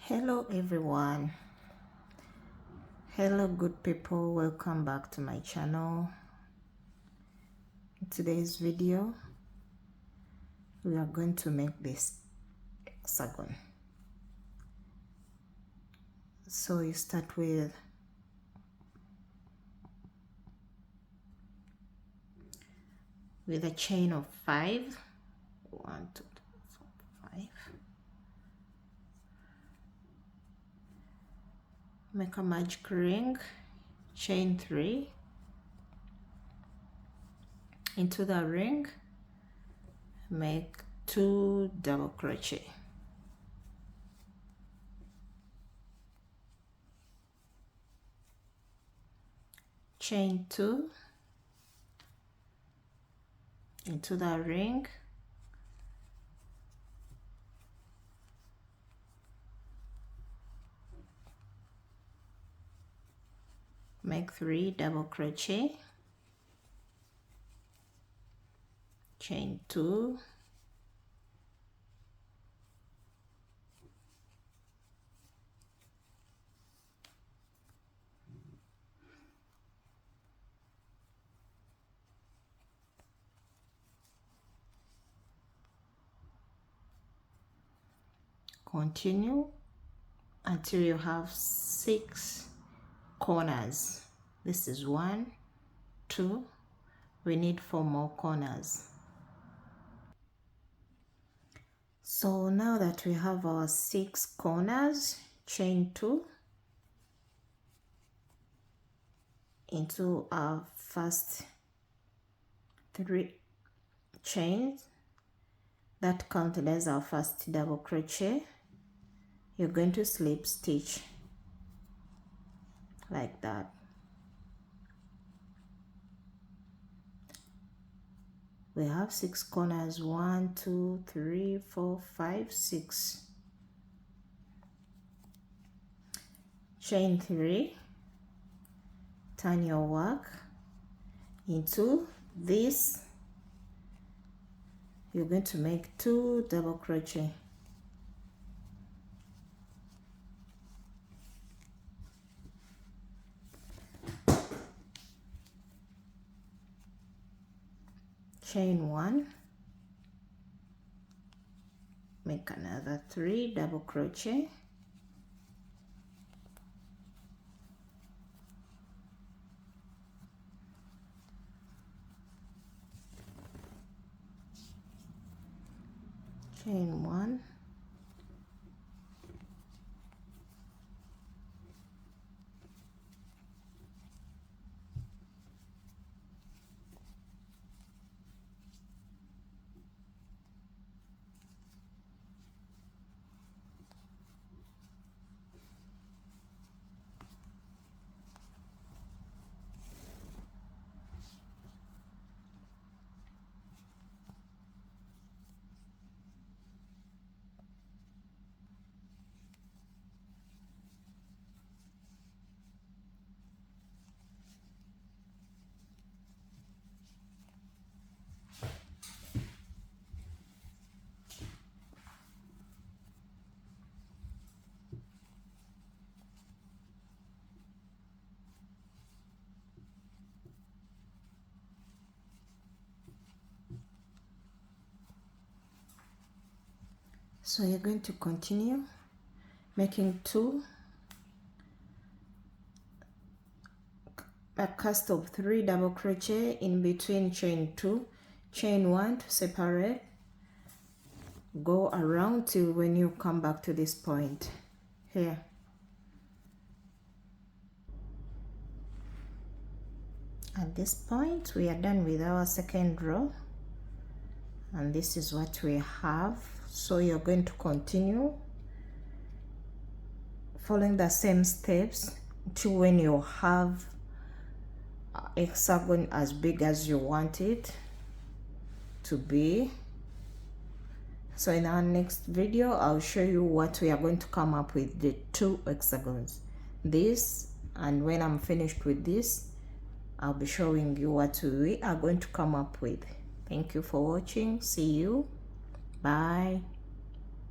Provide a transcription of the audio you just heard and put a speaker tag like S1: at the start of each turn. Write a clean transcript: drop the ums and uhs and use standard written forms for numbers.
S1: Hello everyone, hello good people, welcome back to my channel. In today's video we are going to make this hexagon. So you start with a chain of 5. 1 2 3 4 5. Make a magic ring, chain 3 into the ring, make 2 double crochet, chain 2 into the ring, make 3 double crochet, chain 2, continue until you have 6 corners. This is 1, 2, we need 4 more corners. So now that we have our 6 corners, chain 2 into our first 3 chains that counted as our first double crochet. You're going to slip stitch like that. We have 6 corners, 1 2 3 4 5 6. Chain 3, turn your work into this. You're going to make 2 double crochet, chain 1, make another 3 double crochet, chain 1, so you're going to continue making 2, a cast of 3 double crochet in between chain 2, chain 1 to separate, go around till when you come back to this point here. At this point we are done with our second row, and this is what we have. So you're going to continue following the same steps to when you have a hexagon as big as you want it to be. So in our next video I'll show you what we are going to come up with, the 2 hexagons, this, and when I'm finished with this I'll be showing you what we are going to come up with. Thank you for watching. See you. Bye.